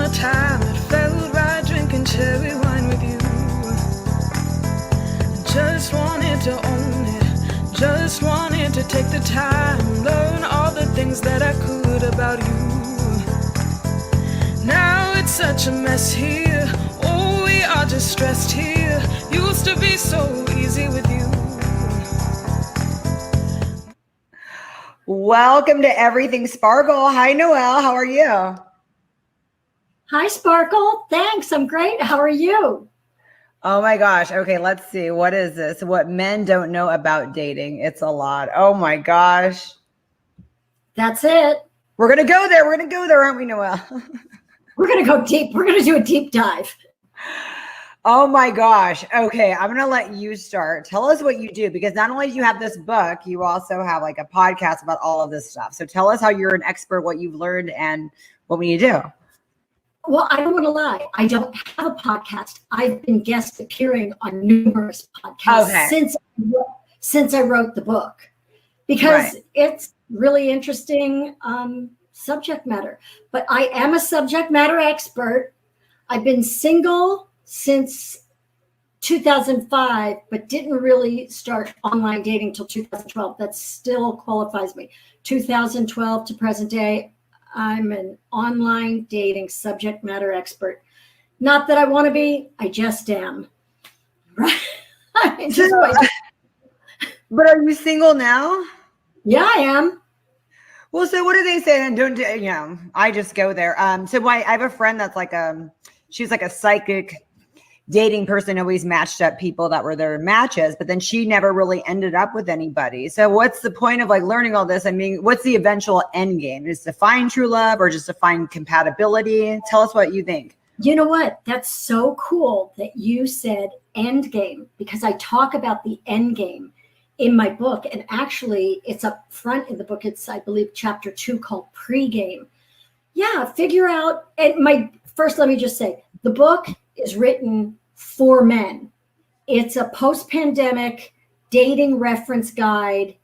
a time it felt right drinking cherry wine with you. Just wanted to own it, just wanted to take the time, learn all the things that I could about you. Now it's such a mess here, oh, we are just stressed here. Used to be so easy with you. Welcome to Everything Sparkle. Hi, Noelle. How are you? Hi, Sparkle. Thanks. I'm great. How are you? Oh my gosh. Okay, let's see. What is this? What men don't know about dating. It's a lot. Oh my gosh. That's it. We're going to go there. We're going to go there, aren't we, Noelle? We're going to go deep. We're going to do a deep dive. Oh my gosh. Okay, I'm going to let you start. Tell us what you do, because not only do you have this book, you also have like a podcast about all of this stuff. So tell us how you're an expert, what you've learned, and what you do. Well, I don't want to lie. I don't have a podcast. I've been guest appearing on numerous podcasts since I wrote the book, because it's really interesting subject matter. But I am a subject matter expert. I've been single since 2005, but didn't really start online dating till 2012. That still qualifies me. 2012 to present day, I'm an online dating subject matter expert. Not that I want to be, I just am. Right? But are you single now? Yeah, I am. Well, so what do they say? And don't, you know, I just go there. So I have a friend that's like she's like a psychic dating person, always matched up people that were their matches, but then she never really ended up with anybody. So what's the point of like learning all this? I mean, what's the eventual end game? Is to find true love or just to find compatibility? Tell us what you think. You know what? That's so cool that you said end game, because I talk about the end game in my book. And actually it's up front in the book. It's, I believe, chapter 2 called Pre-Game. Yeah. Figure out. And first, let me just say, the book is written for men. It's a post-pandemic dating reference guide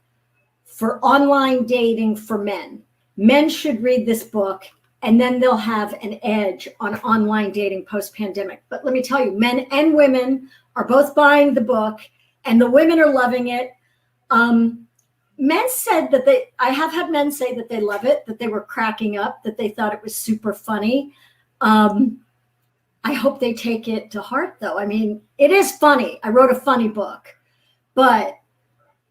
for online dating for men. Men should read this book, and then they'll have an edge on online dating post-pandemic. But let me tell you, men and women are both buying the book, and the women are loving it. Men said that I have had men say that they love it, that they were cracking up, that they thought it was super funny. I hope they take it to heart, though. I mean, it is funny. I wrote a funny book, but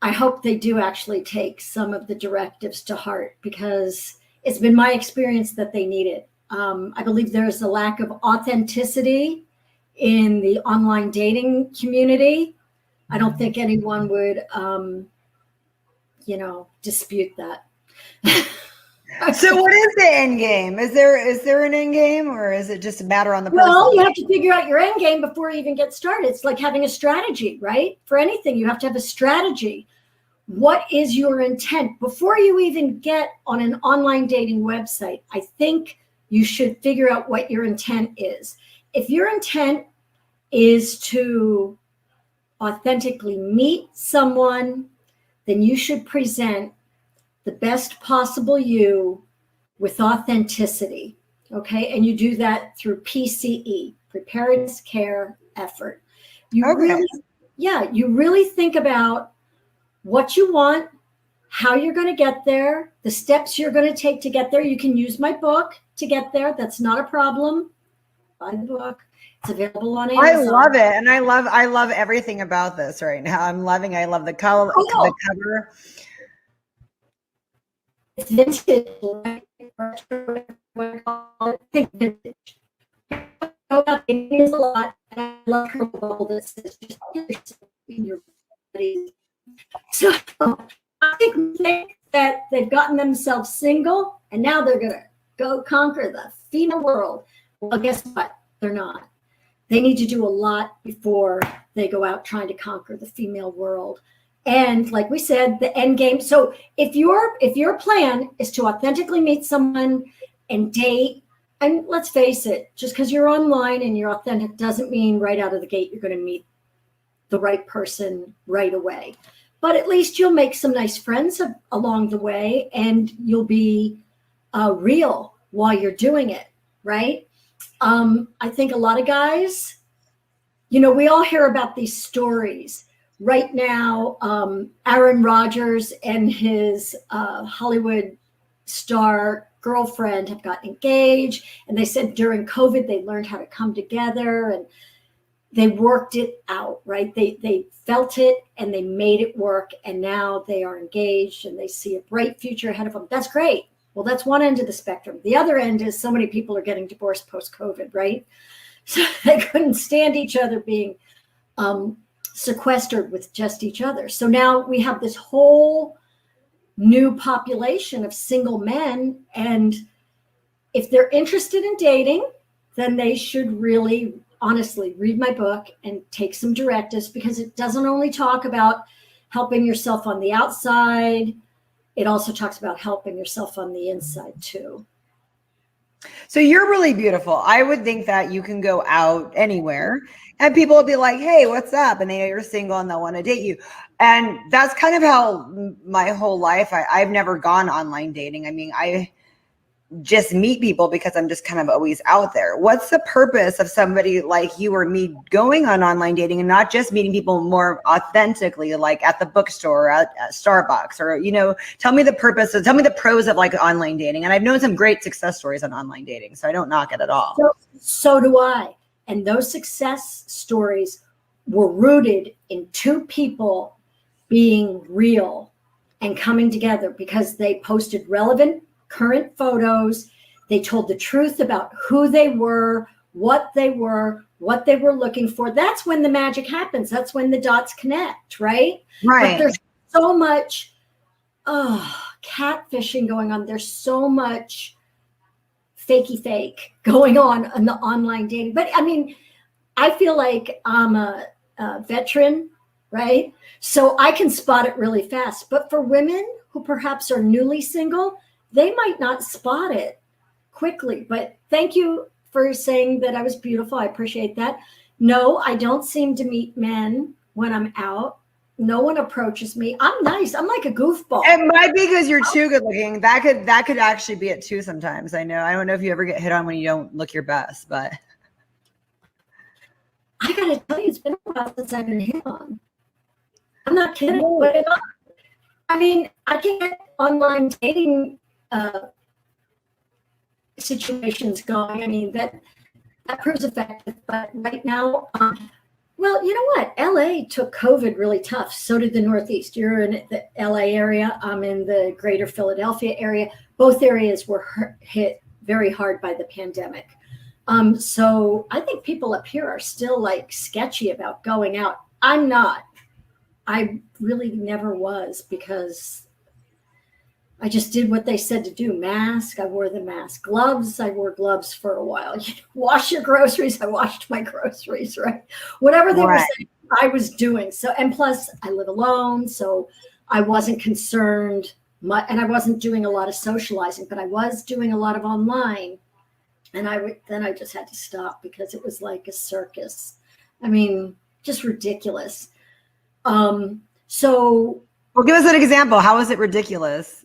I hope they do actually take some of the directives to heart, because it's been my experience that they need it. I believe there's a lack of authenticity in the online dating community. I don't think anyone would, dispute that. So what is the end game? Is there an end game, or is it just a matter on the person? Well, you have to figure out your end game before you even get started. It's like having a strategy, right? For anything, you have to have a strategy. What is your intent? Before you even get on an online dating website, I think you should figure out what your intent is. If your intent is to authentically meet someone, then you should present the best possible you with authenticity, okay? And you do that through PCE, preparedness, care, effort. You really think about what you want, how you're going to get there, the steps you're going to take to get there. You can use my book to get there. That's not a problem. Buy the book. It's available on Amazon. I love it. And I love everything about this right now. I love the color, the cover. It's vintage, right? I think vintage. It is a lot. And I love her goal that says just in your body. So I think that they've gotten themselves single, and now they're going to go conquer the female world. Well, guess what? They're not. They need to do a lot before they go out trying to conquer the female world. And like we said, the end game. So if your plan is to authentically meet someone and date, and let's face it, just because you're online and you're authentic doesn't mean right out of the gate you're going to meet the right person right away. But at least you'll make some nice friends along the way, and you'll be real while you're doing it, right? I think a lot of guys, we all hear about these stories. Right now, Aaron Rodgers and his Hollywood star girlfriend have gotten engaged. And they said during COVID, they learned how to come together and they worked it out, right? They felt it and they made it work. And now they are engaged and they see a bright future ahead of them. That's great. Well, that's one end of the spectrum. The other end is so many people are getting divorced post-COVID, right? So they couldn't stand each other being sequestered with just each other. So now we have this whole new population of single men. And if they're interested in dating, then they should really honestly read my book and take some directives, because it doesn't only talk about helping yourself on the outside. It also talks about helping yourself on the inside too. So you're really beautiful. I would think that you can go out anywhere and people will be like, hey, what's up? And they know you're single and they'll want to date you. And that's kind of how my whole life, I've never gone online dating. I mean, I just meet people because I'm just kind of always out there. What's the purpose of somebody like you or me going on online dating and not just meeting people more authentically, like at the bookstore, at Starbucks, or, tell me the purpose, tell me the pros of like online dating. And I've known some great success stories on online dating, so I don't knock it at all. So do I. And those success stories were rooted in two people being real and coming together because they posted relevant current photos. They told the truth about who they were, what they were looking for. That's when the magic happens. That's when the dots connect, right? Right. But there's so much catfishing going on. There's so much fakey fake going on in the online dating. But I mean, I feel like I'm a veteran, right? So I can spot it really fast. But for women who perhaps are newly single, they might not spot it quickly. But thank you for saying that I was beautiful. I appreciate that. No, I don't seem to meet men when I'm out. No one approaches me. I'm nice. I'm like a goofball. It might be because you're too good looking. That could actually be it too sometimes. I know. I don't know if you ever get hit on when you don't look your best, but I gotta tell you, it's been a while since I've been hit on. I'm not kidding. But I mean, I can get online dating situations going. I mean, that proves effective. But right now, well, you know what? LA took COVID really tough. So did the Northeast. You're in the LA area. I'm in the greater Philadelphia area. Both areas were hit very hard by the pandemic. So I think people up here are still like sketchy about going out. I'm not. I really never was, because I just did what they said to do. Mask, I wore the mask. Gloves, I wore gloves for a while. Wash your groceries, I washed my groceries, right? Whatever they were saying, I was doing. So, and plus I live alone, so I wasn't concerned, and I wasn't doing a lot of socializing, but I was doing a lot of online. And then I just had to stop because it was like a circus. I mean, just ridiculous. Well, give us an example. How is it ridiculous?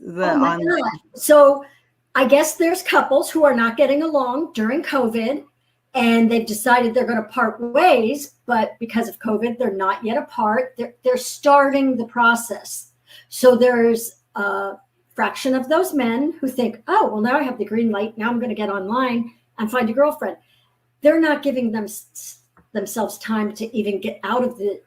So I guess there's couples who are not getting along during COVID, and they've decided they're going to part ways, but because of COVID, they're not yet apart. They're starting the process. So there's a fraction of those men who think, oh, well, now I have the green light. Now I'm going to get online and find a girlfriend. They're not giving themselves time to even get out of the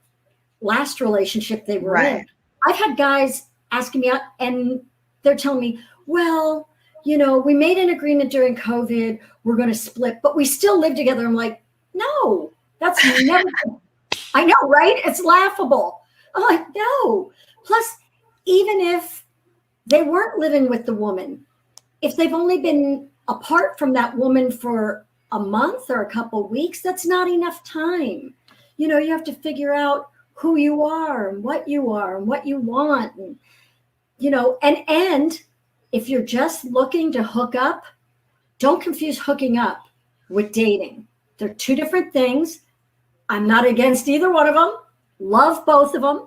last relationship they were in. I've had guys asking me out and they're telling me, well, we made an agreement during COVID. We're going to split, but we still live together. I'm like, no, that's never. I know, right? It's laughable. I'm like, no. Plus, even if they weren't living with the woman, if they've only been apart from that woman for a month or a couple of weeks, that's not enough time. You have to figure out who you are and what you want. And, and if you're just looking to hook up, don't confuse hooking up with dating. They're two different things. I'm not against either one of them. Love both of them.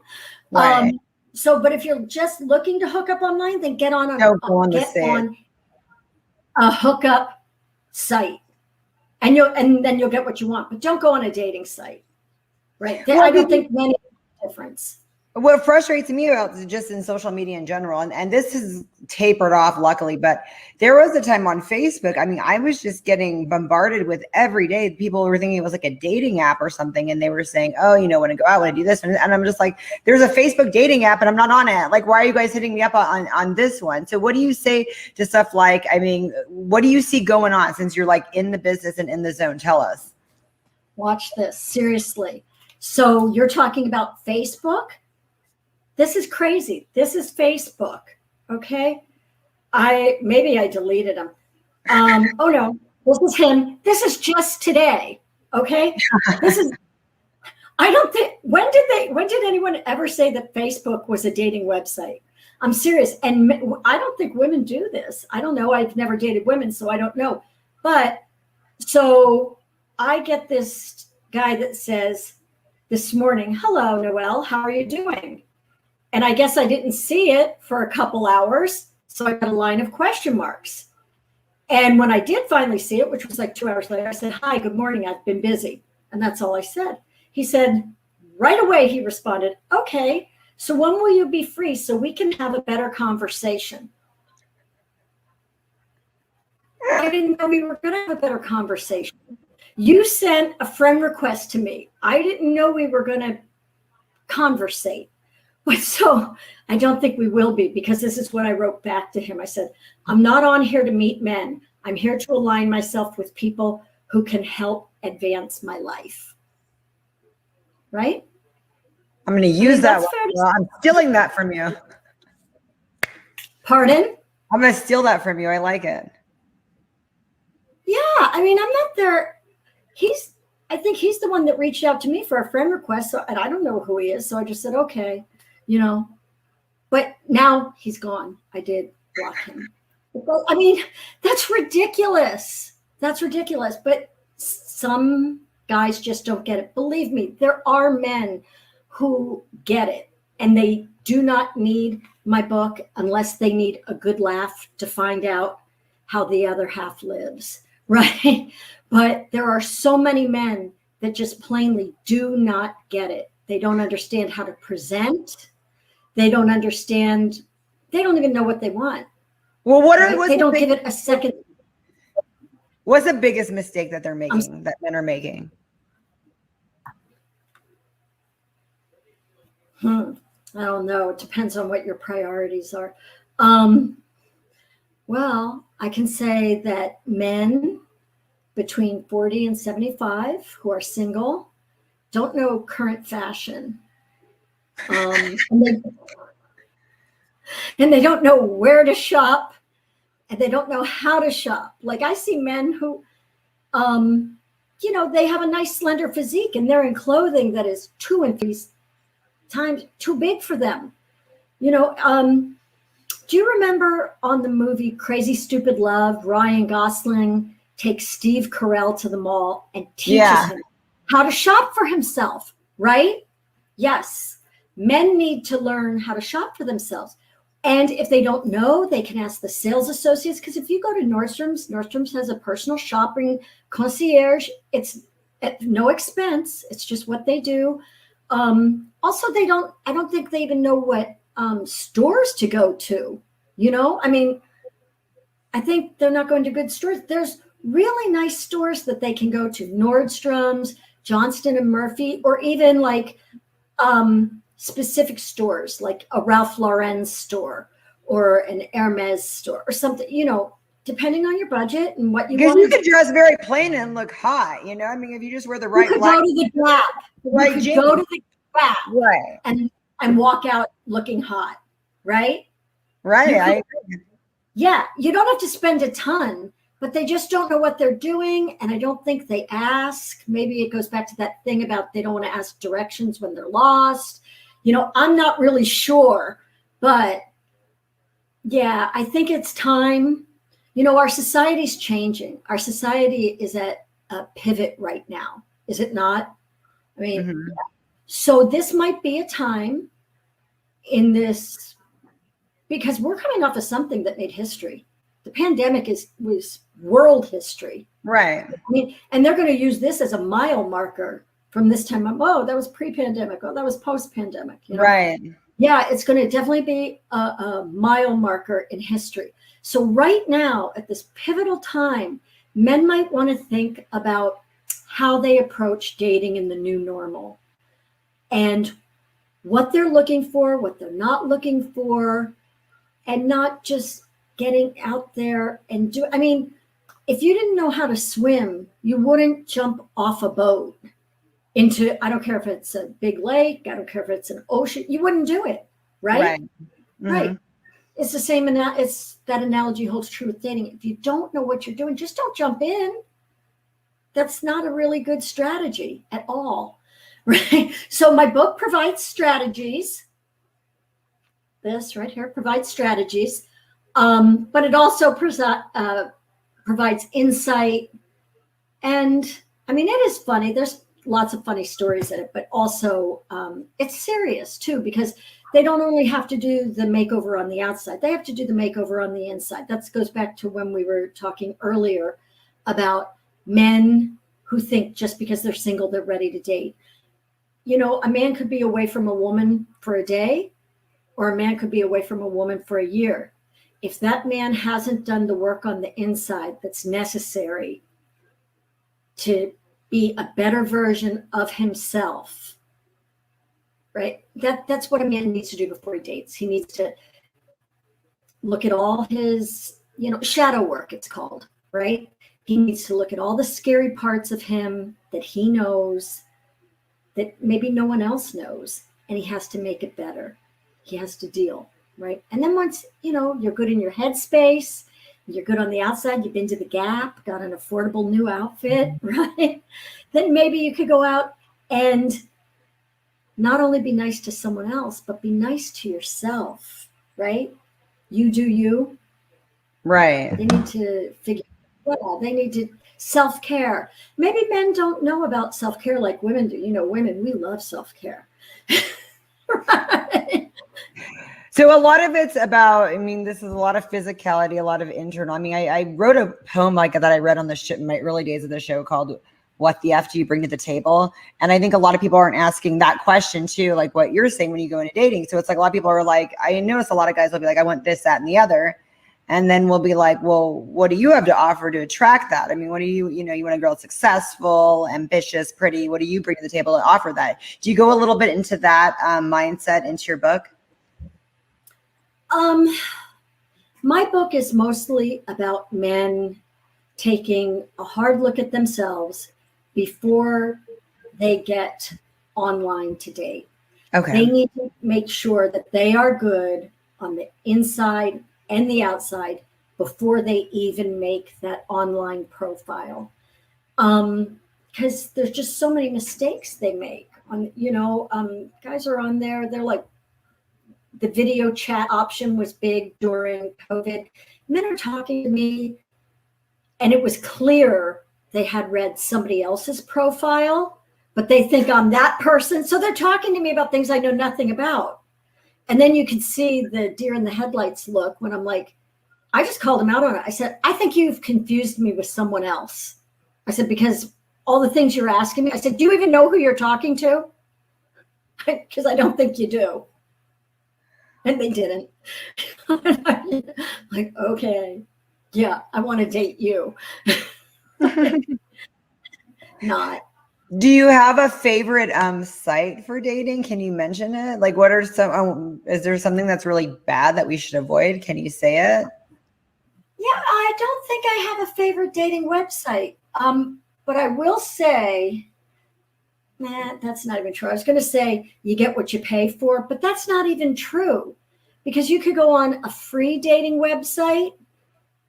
Right. But if you're just looking to hook up online, then get on a hookup site and then you'll get what you want. But don't go on a dating site, right? Well, I don't think many make a difference. What frustrates me about just in social media in general, and this has tapered off luckily, but there was a time on Facebook. I mean, I was just getting bombarded with every day. People were thinking it was like a dating app or something, and they were saying, "Oh, want to go out, want to do this," and I'm just like, "There's a Facebook dating app, and I'm not on it. Like, why are you guys hitting me up on this one?" So, what do you say to stuff like? I mean, what do you see going on since you're like in the business and in the zone? Tell us. Watch this seriously. So you're talking about Facebook? This is crazy. This is Facebook. Okay. Maybe I deleted him. Oh no, this is him. This is just today. Okay. I don't think, when did anyone ever say that Facebook was a dating website? I'm serious. And I don't think women do this. I don't know. I've never dated women, so I don't know. But so I get this guy that says this morning, "Hello, Noelle, how are you doing?" And I guess I didn't see it for a couple hours. So I got a line of question marks. And when I did finally see it, which was like 2 hours later, I said, "Hi, good morning. I've been busy." And that's all I said. He said, right away, he responded, "Okay, so when will you be free so we can have a better conversation?" I didn't know we were going to have a better conversation. You sent a friend request to me. I didn't know we were going to conversate. But so I don't think we will be, because this is what I wrote back to him. I said, "I'm not on here to meet men. I'm here to align myself with people who can help advance my life." Right? I'm going to use that one. Well, I'm stealing that from you. Pardon? I'm going to steal that from you. I like it. Yeah. I mean, I'm not there. I think he's the one that reached out to me for a friend request. So, and I don't know who he is. So I just said, okay, but now he's gone. I did block him. I mean, that's ridiculous. That's ridiculous. But some guys just don't get it. Believe me, there are men who get it, and they do not need my book unless they need a good laugh to find out how the other half lives, right? But there are so many men that just plainly do not get it. They don't understand how to present. They don't understand. They don't even know what they want. Well, they don't give it a second. What's the biggest mistake that they're making, that men are making? I don't know. It depends on what your priorities are. Well, I can say that men between 40 and 75 who are single don't know current fashion. And they don't know where to shop, and they don't know how to shop. Like, I see men who, they have a nice slender physique, and they're in clothing that is 2 and 3 times too big for them. Do you remember on the movie Crazy Stupid Love, Ryan Gosling takes Steve Carell to the mall and teaches him how to shop for himself, right? Yes. Men need to learn how to shop for themselves. And if they don't know, they can ask the sales associates. Because if you go to Nordstrom's has a personal shopping concierge. It's at no expense. It's just what they do. Also, I don't think they even know what stores to go to. I mean, I think they're not going to good stores. There's really nice stores that they can go to. Nordstrom's, Johnston and Murphy, or even like specific stores like a Ralph Lauren store or an Hermes store or something, depending on your budget and what you want. Because you could dress very plain and look hot, I mean, if you just wear the right, you could go to the Gap. Right, you could go to the Gap, right, and walk out looking hot, right? Right. Yeah, you don't have to spend a ton, but they just don't know what they're doing, and I don't think they ask. Maybe it goes back to that thing about they don't want to ask directions when they're lost. I'm not really sure, but yeah, I think it's time. Our society's changing. Our society is at a pivot right now, is it not? I mean, So this might be a time in this, because we're coming off of something that made history. The pandemic was world history. Right. I mean, and they're going to use this as a mile marker from this time. Oh, that was pre-pandemic. Oh, that was post-pandemic. You know? Right. Yeah, it's going to definitely be a mile marker in history. So right now, at this pivotal time, men might want to think about how they approach dating in the new normal and what they're looking for, what they're not looking for, and not just getting out there and do. I mean, if you didn't know how to swim, you wouldn't jump off a boat into, I don't care if it's a big lake, I don't care if it's an ocean, you wouldn't do it, right? Right. Mm-hmm. Right. It's the same, it's that analogy holds true with dating. If you don't know what you're doing, just don't jump in. That's not a really good strategy at all, right? So my book provides strategies. This right here provides strategies, but it also provides insight. And I mean, it is funny. There's lots of funny stories in it, but also it's serious too, because they don't only have to do the makeover on the outside, they have to do the makeover on the inside. That goes back to when we were talking earlier about men who think just because they're single, they're ready to date. You know, a man could be away from a woman for a day, or a man could be away from a woman for a year. If that man hasn't done the work on the inside that's necessary to be a better version of himself, right? That's what a man needs to do before he dates. He needs to look at all his, shadow work, it's called, right? He needs to look at all the scary parts of him that he knows that maybe no one else knows, and he has to make it better. He has to deal, right? And then once, you're good in your headspace, you're good on the outside, you've been to the Gap, got an affordable new outfit, right? Then maybe you could go out and not only be nice to someone else, but be nice to yourself, right? You do you. Right. They need to figure it out. They need to self-care. Maybe men don't know about self-care like women do. Women, we love self-care. Right? So a lot of it's about, this is a lot of physicality, a lot of internal. I wrote a poem like that I read on the show in my early days of the show called "What the F Do You Bring to the Table?" And I think a lot of people aren't asking that question too, like what you're saying when you go into dating. So it's like a lot of people are like, I notice a lot of guys will be like, I want this, that, and the other. And then we'll be like, well, what do you have to offer to attract that? What do you want a girl successful, ambitious, pretty. What do you bring to the table to offer that? Do you go a little bit into that mindset into your book? My book is mostly about men taking a hard look at themselves before they get online to date. Okay. They need to make sure that they are good on the inside and the outside before they even make that online profile. Because there's just so many mistakes they make. Guys are on there, they're like, the video chat option was big during COVID. Men are talking to me, and it was clear they had read somebody else's profile, but they think I'm that person. So they're talking to me about things I know nothing about. And then you can see the deer in the headlights look when I'm like, I just called him out on it. I said, I think you've confused me with someone else. I said, because all the things you're asking me, I said, do you even know who you're talking to? Because I don't think you do. And they didn't. Like, okay, yeah, I want to date you. Not. Do you have a favorite site for dating? Can you mention it? Like, what are some? Is there something that's really bad that we should avoid? Can you say it? Yeah, I don't think I have a favorite dating website. But I will say, that's not even true. I was going to say you get what you pay for, but that's not even true, because you could go on a free dating website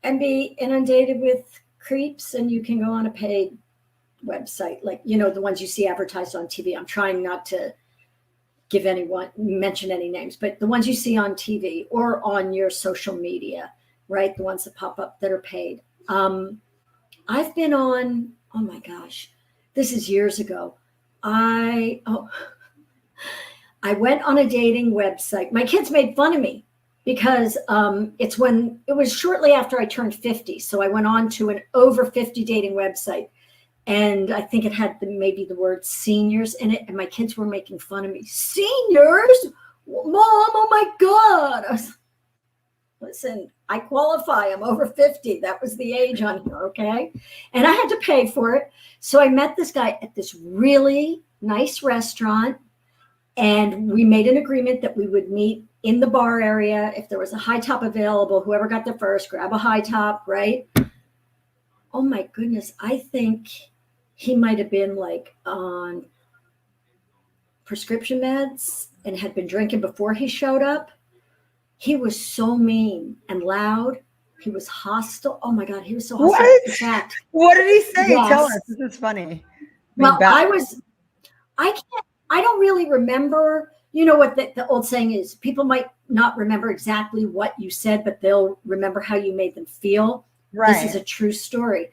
and be inundated with creeps, and you can go on a paid website, like, the ones you see advertised on TV. I'm trying not to mention any names, but the ones you see on TV or on your social media, right? The ones that pop up that are paid. I've been on, oh my gosh, this is years ago. I went on a dating website. My kids made fun of me because it was shortly after I turned 50. So I went on to an over 50 dating website. And I think it had maybe the word seniors in it. And my kids were making fun of me. Seniors? Mom, oh my God. I was, listen, I qualify. I'm over 50. That was the age on here, okay? And I had to pay for it. So I met this guy at this really nice restaurant. And we made an agreement that we would meet in the bar area. If there was a high top available, whoever got there first, grab a high top, right? Oh my goodness. I think he might have been like on prescription meds and had been drinking before he showed up. He was so mean and loud. He was hostile. Oh my God, he was so hostile. What? What did he say? Yes. Tell us. This is funny. Well, I don't really remember. You know what the old saying is, people might not remember exactly what you said, but they'll remember how you made them feel. Right. This is a true story.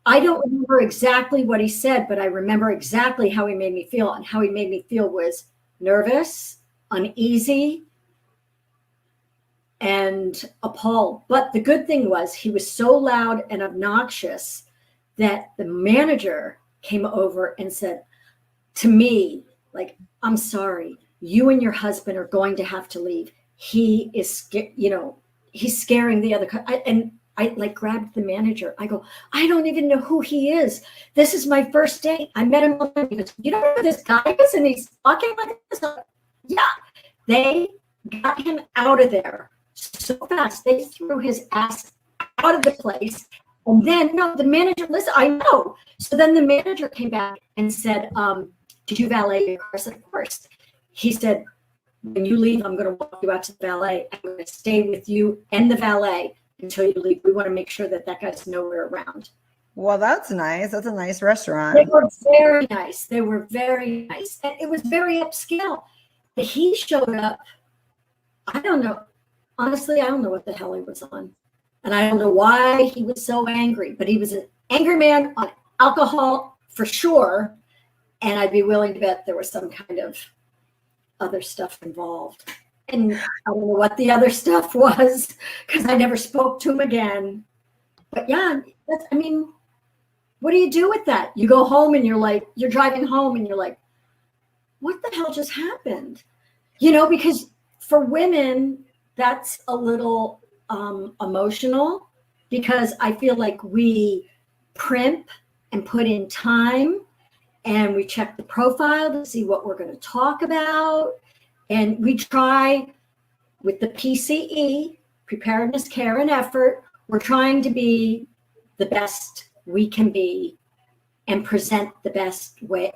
I don't remember exactly what he said, but I remember exactly how he made me feel. And how he made me feel was nervous, uneasy, and appalled. But the good thing was he was so loud and obnoxious that the manager came over and said to me, like, I'm sorry, you and your husband are going to have to leave. He is, he's scaring the other. And I like grabbed the manager. I go, I don't even know who he is. This is my first date. I met him. He goes, you don't know who this guy is? And he's talking like this. Yeah. They got him out of there so fast. They threw his ass out of the place. And then, no, the manager, listen, I know. So then the manager came back and said, did you valet your car? I said, of course. He said, when you leave, I'm going to walk you out to the valet. I'm going to stay with you and the valet until you leave. We want to make sure that guy's nowhere around. Well, that's nice. That's a nice restaurant. They were very nice. They were very nice. And it was very upscale. But he showed up. I don't know. Honestly, I don't know what the hell he was on. And I don't know why he was so angry. But he was an angry man on alcohol for sure. And I'd be willing to bet there was some kind of other stuff involved. And I don't know what the other stuff was because I never spoke to him again. But yeah, what do you do with that? You go home and you're driving home and you're like, what the hell just happened? Because for women, that's a little emotional because I feel like we primp and put in time and we check the profile to see what we're going to talk about. And we try with the PCE, preparedness, care, and effort, we're trying to be the best we can be and present the best way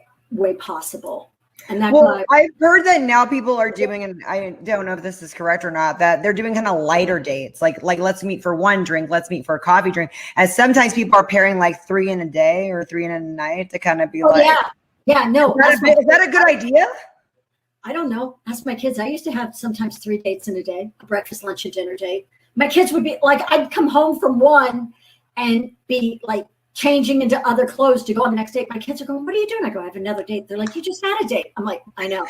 possible. And that's I've heard that now people are doing, and I don't know if this is correct or not, that they're doing kind of lighter dates, like let's meet for one drink, let's meet for a coffee drink. And sometimes people are pairing like 3 in a day or 3 in a night to kind of be yeah, no. Is that a good idea? I don't know. Ask my kids. I used to have sometimes 3 dates in a day, a breakfast, lunch, and dinner date. My kids would be like, I'd come home from one and be like changing into other clothes to go on the next date. My kids are going, what are you doing? I go, I have another date. They're like, you just had a date. I'm like, I know.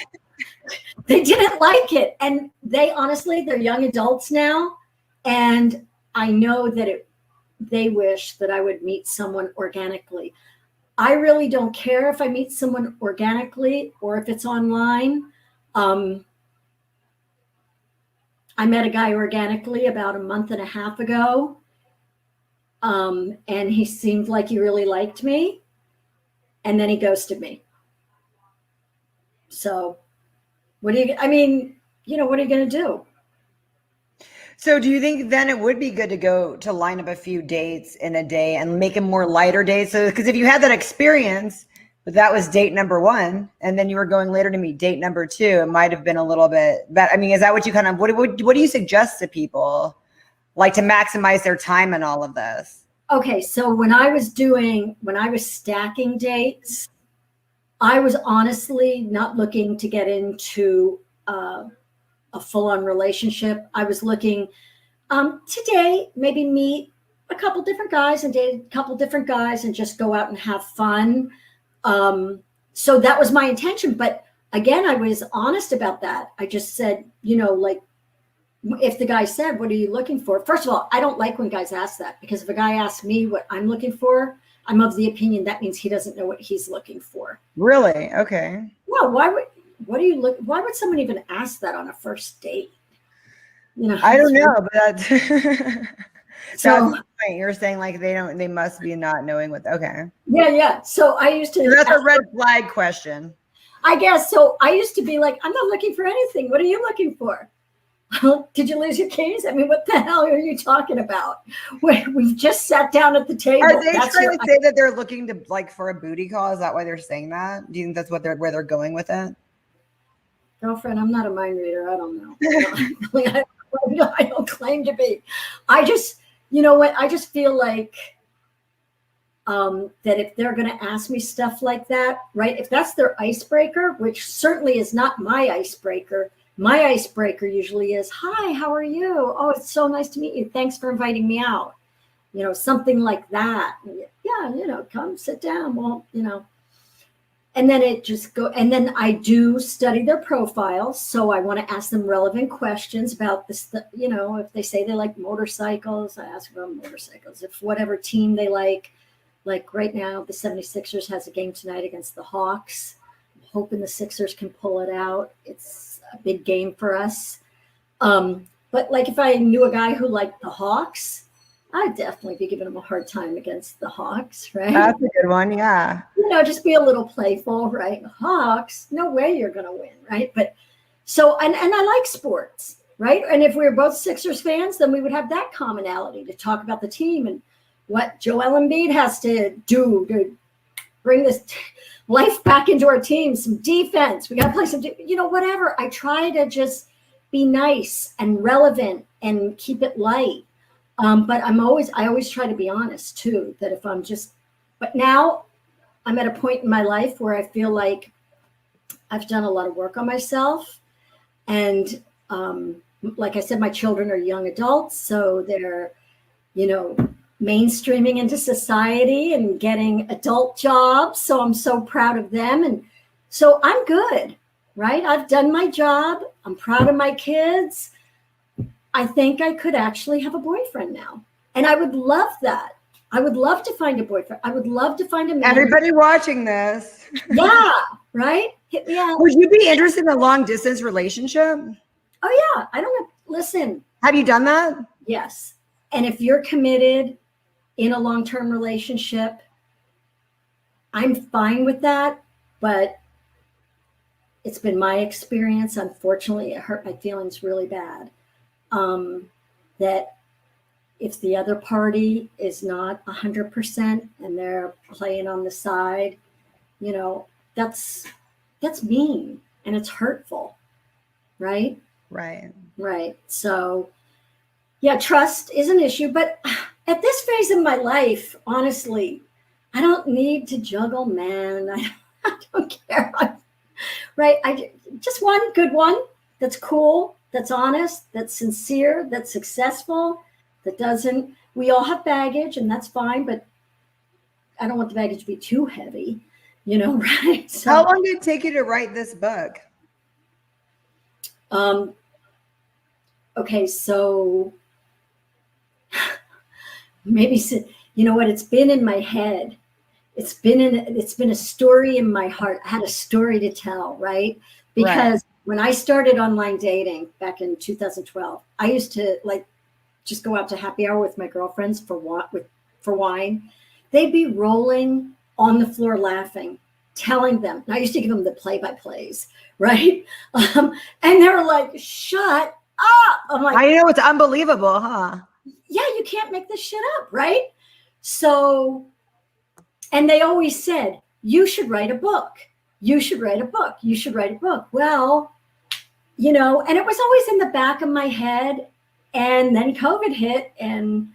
They didn't like it. And they honestly, they're young adults now. And I know that they wish that I would meet someone organically. I really don't care if I meet someone organically or if it's online. I met a guy organically about a month and a half ago. And he seemed like he really liked me. And then he ghosted me. So what are you going to do? So do you think then it would be good to go to line up a few dates in a day and make them more lighter dates? So, because if you had that experience, but that was date number 1, and then you were going later to meet date number 2, it might have been a little bit better. I mean, is that what you kind of, what do you suggest to people, like to maximize their time in all of this? Okay. So when I was stacking dates, I was honestly not looking to get into a full-on relationship. I was looking today, maybe meet a couple different guys and date a couple different guys and just go out and have fun. So that was my intention. But again, I was honest about that. I just said, if the guy said, what are you looking for? First of all, I don't like when guys ask that, because if a guy asks me what I'm looking for, I'm of the opinion that means he doesn't know what he's looking for. Really? Okay. No, why would someone even ask that on a first date? You know, I don't know, but that's so that's the point. You're saying like they must be not knowing what. Okay. yeah. So I used to. So that's a red flag question. I guess so. I used to be like, I'm not looking for anything. What are you looking for? Did you lose your keys? I mean, what the hell are you talking about? We've just sat down at the table. Are they trying to say that they're looking to like for a booty call? Is that why they're saying that? Do you think that's where they're going with it? Girlfriend, I'm not a mind reader. I don't know. I don't claim to be. I just, you know what? I just feel like that if they're going to ask me stuff like that, right? If that's their icebreaker, which certainly is not my icebreaker. My icebreaker usually is, hi, how are you? Oh, it's so nice to meet you. Thanks for inviting me out. You know, something like that. Yeah, you know, come sit down. Well, you know, and then and then I do study their profiles. So I want to ask them relevant questions about this, you know, if they say they like motorcycles, I ask about motorcycles. If whatever team they like right now, the 76ers has a game tonight against the Hawks. I'm hoping the Sixers can pull it out. It's a big game for us. But like if I knew a guy who liked the Hawks, I'd definitely be giving him a hard time against the Hawks, right? That's a good one, yeah. You know, just be a little playful, right? Hawks, no way you're going to win, right? But so, and I like sports, right? And if we were both Sixers fans, then we would have that commonality to talk about the team and what Joel Embiid has to do to bring this life back into our team, some defense. We got to play some, you know, whatever. I try to just be nice and relevant and keep it light. But I always try to be honest too, that if I'm just, but now I'm at a point in my life where I feel like I've done a lot of work on myself. And like I said, my children are young adults, so they're, you know, mainstreaming into society and getting adult jobs. So I'm so proud of them. And so I'm good, right? I've done my job. I'm proud of my kids. I think I could actually have a boyfriend now. And I would love that. I would love to find a boyfriend. I would love to find a man. Everybody watching this. Yeah, right? Hit me up. Would you be interested in a long distance relationship? Oh, yeah. I don't know. Listen. Have you done that? Yes. And if you're committed in a long-term relationship, I'm fine with that. But it's been my experience. Unfortunately, it hurt my feelings really bad. That if the other party is not 100% and they're playing on the side, you know, that's mean and it's hurtful, right? Right. So, yeah, trust is an issue. But at this phase in my life, honestly, I don't need to juggle men. I don't care. Right? I just one good one that's cool, that's honest, that's sincere, that's successful, that doesn't. We all have baggage, and that's fine, but I don't want the baggage to be too heavy, you know, right? So, how long did it take you to write this book? Okay, so maybe, you know what, it's been in my head. It's been a story in my heart. I had a story to tell, right? Because when I started online dating back in 2012, I used to like just go out to happy hour with my girlfriends for wine. They'd be rolling on the floor laughing, telling them. And I used to give them the play-by-plays, right? And they were like, "Shut up!" I'm like, I know, it's unbelievable, huh? Yeah, you can't make this shit up, right? So, and they always said, "You should write a book. You should write a book. You should write a book." Well, you know, and it was always in the back of my head. And then COVID hit and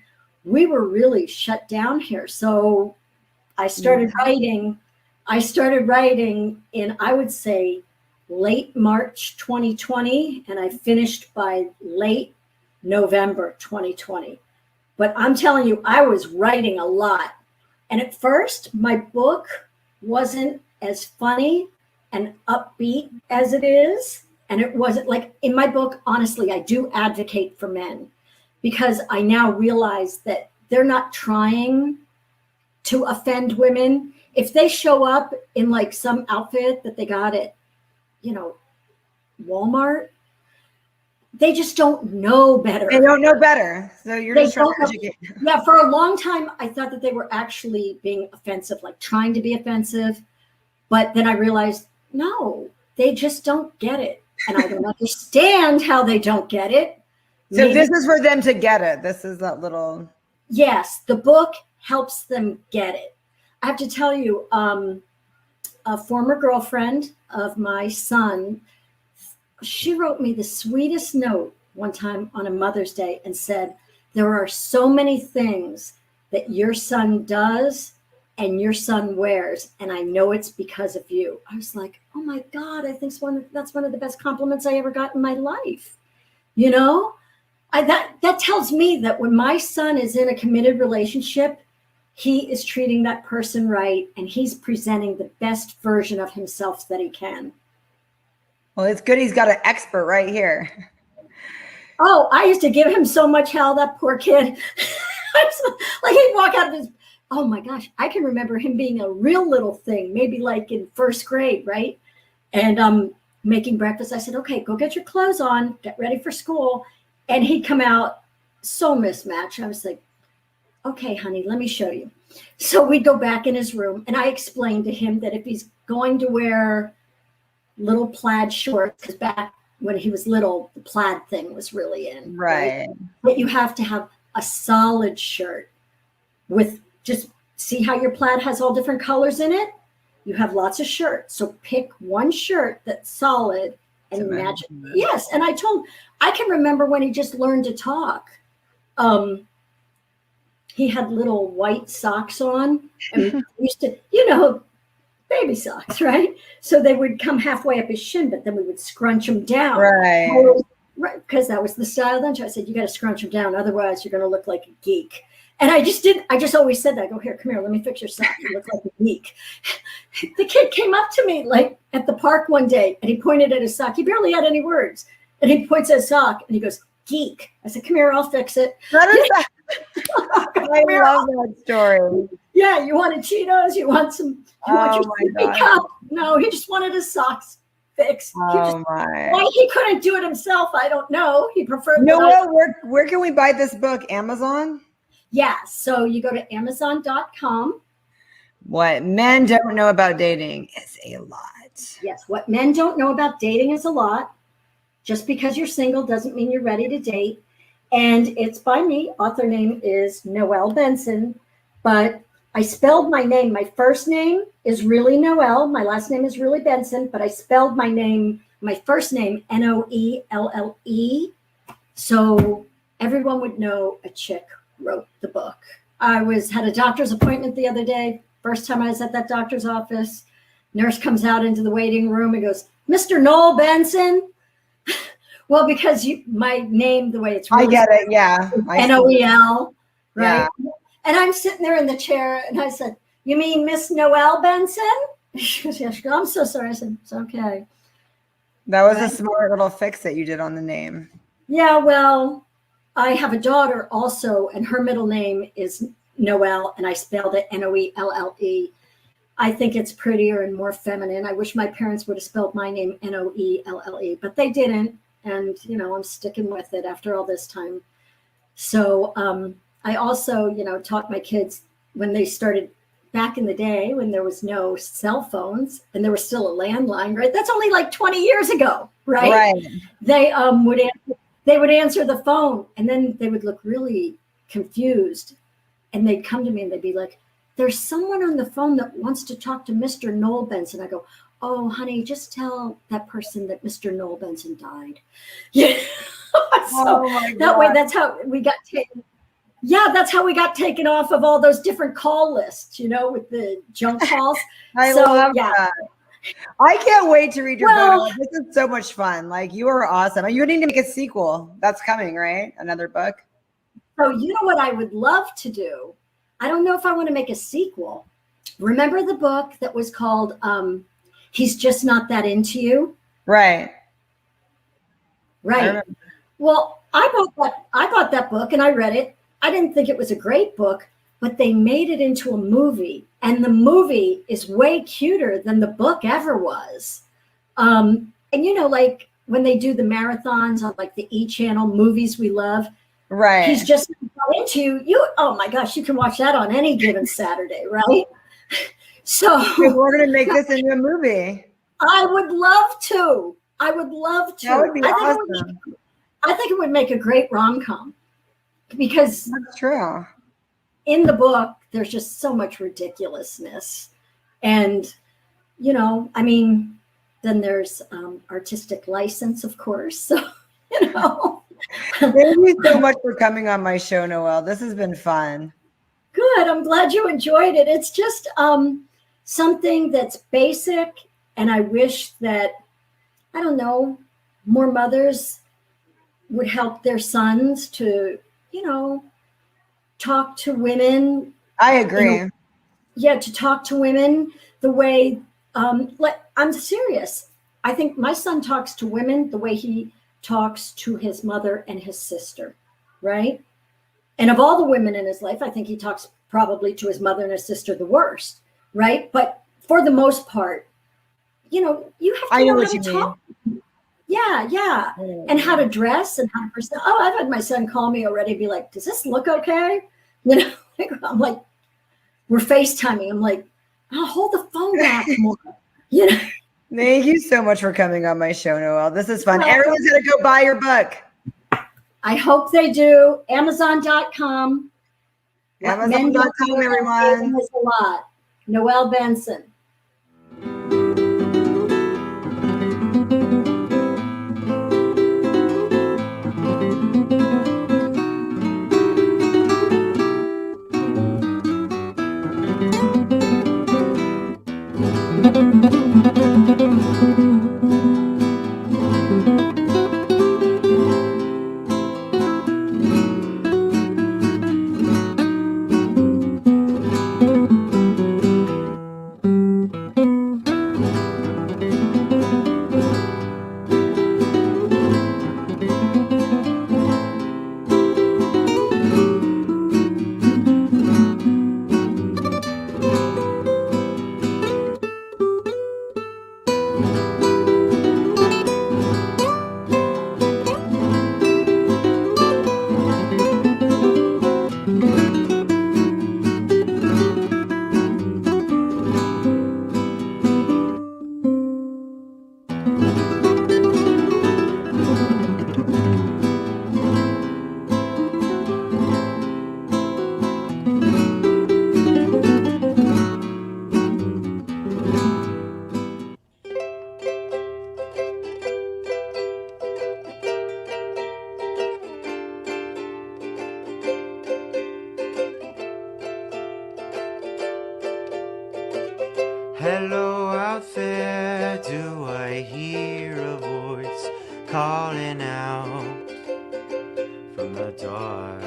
we were really shut down here. So I started writing. I started writing in, I would say, late March 2020, and I finished by late November 2020. But I'm telling you, I was writing a lot. And at first, my book wasn't as funny and upbeat as it is. And it wasn't like in my book, honestly, I do advocate for men because I now realize that they're not trying to offend women. If they show up in like some outfit that they got at, you know, Walmart, they just don't know better. They don't know better. So you're They just trying don't to know. educate. Yeah, for a long time, I thought that they were actually being offensive, like trying to be offensive. But then I realized, no, they just don't get it. And I don't understand how they don't get it. So Maybe, this is for them to get it. This is that little. yes, the book helps them get it. I have to tell you, a former girlfriend of my son, she wrote me the sweetest note one time on a Mother's Day and said, there are so many things that your son does and your son wears, and I know it's because of you. I was like, oh my God, I think that's one of the best compliments I ever got in my life. You know, that tells me that when my son is in a committed relationship, he is treating that person right, and he's presenting the best version of himself that he can. Well, it's good he's got an expert right here. Oh, I used to give him so much hell, that poor kid. Like he'd walk out of his, oh my gosh, I can remember him being a real little thing, maybe like in first grade, right? And making breakfast. I said, okay, go get your clothes on, get ready for school. And he'd come out so mismatched. I was like, okay, honey, let me show you. So we'd go back in his room, and I explained to him that if he's going to wear little plaid shorts, because back when he was little, the plaid thing was really in. Right. That you have to have a solid shirt with, just see how your plaid has all different colors in it? You have lots of shirts. So pick one shirt that's solid and match it. Yes. And I can remember when he just learned to talk. He had little white socks on, and we used to, baby socks, right? So they would come halfway up his shin, but then we would scrunch them down. Right. Right, because that was the style then. So I said, you got to scrunch them down. Otherwise, you're going to look like a geek. And I just always said that. I go, here, come here, let me fix your sock. You look like a geek. The kid came up to me like at the park one day, and he pointed at his sock. He barely had any words. And he points at his sock, and he goes, geek. I said, come here, I'll fix it. That is that. I love that story. Yeah, you wanted Cheetos? You want your sippy cup? No, he just wanted his socks fixed. Why he couldn't do it himself, I don't know. He preferred. Noelle, where can we buy this book? Amazon? Yeah, so you go to Amazon.com. What men don't know about dating is a lot. Yes, what men don't know about dating is a lot. Just because you're single doesn't mean you're ready to date. And it's by me. Author name is Noelle Benson, but I spelled my name. My first name is really Noelle. My last name is really Benson, but I spelled my first name, Noelle. So everyone would know a chick wrote the book. I had a doctor's appointment the other day. First time I was at that doctor's office. Nurse comes out into the waiting room and goes, Mr. Noelle Benson. Well, because my name, the way it's written, I get it, yeah. Noel, right? Yeah. And I'm sitting there in the chair, and I said, you mean Miss Noelle Benson? She goes, yeah. She goes, I'm so sorry. I said, it's okay. That was a smart little fix that you did on the name. Yeah, well, I have a daughter also, and her middle name is Noelle, and I spelled it Noelle. I think it's prettier and more feminine. I wish my parents would have spelled my name Noelle, but they didn't. And, I'm sticking with it after all this time. So I also, taught my kids when they started back in the day when there was no cell phones and there was still a landline, right? That's only like 20 years ago, right? Right. They would answer the phone, and then they would look really confused, and they'd come to me and they'd be like, there's someone on the phone that wants to talk to Mr. Noelle Benson. I go, oh, honey, just tell that person that Mr. Noelle Benson died. Yeah. Way, that's how we got taken. Yeah, that's how we got taken off of all those different call lists, with the junk calls. I love that. I can't wait to read your book. This is so much fun. Like, you are awesome. You need to make a sequel. That's coming, right? Another book. So you know what I would love to do? I don't know if I want to make a sequel. Remember the book that was called He's Just Not That Into You? Right. Right. Well, I bought that book and I read it. I didn't think it was a great book, but they made it into a movie, and the movie is way cuter than the book ever was. And like when they do the marathons on like the E Channel movies we love, Right. he's just into you. Oh my gosh, you can watch that on any given Saturday, right? So we're gonna make this into a movie. I would love to. I would love to. That would be awesome. I think it would make a great rom-com, because that's true. In the book, there's just so much ridiculousness. And, I mean, then there's artistic license, of course. So, Thank you so much for coming on my show, Noelle. This has been fun. Good. I'm glad you enjoyed it. It's just something that's basic. And I wish that, I don't know, more mothers would help their sons to, talk to women. I agree. To talk to women the way, I'm serious. I think my son talks to women the way he talks to his mother and his sister, right? And of all the women in his life, I think he talks probably to his mother and his sister the worst, right? But for the most part, you have to know how to talk. Yeah. And how to dress and how to present. Oh, I've had my son call me already, be like, does this look okay? I'm like, we're FaceTiming. I'm like, I'll hold the phone back more. Thank you so much for coming on my show, Noelle. This is fun. Everyone's going to go buy your book. I hope they do. Amazon.com. Amazon.com, everyone. A lot. Noelle Benson. Hello out there, do I hear a voice calling out from the dark?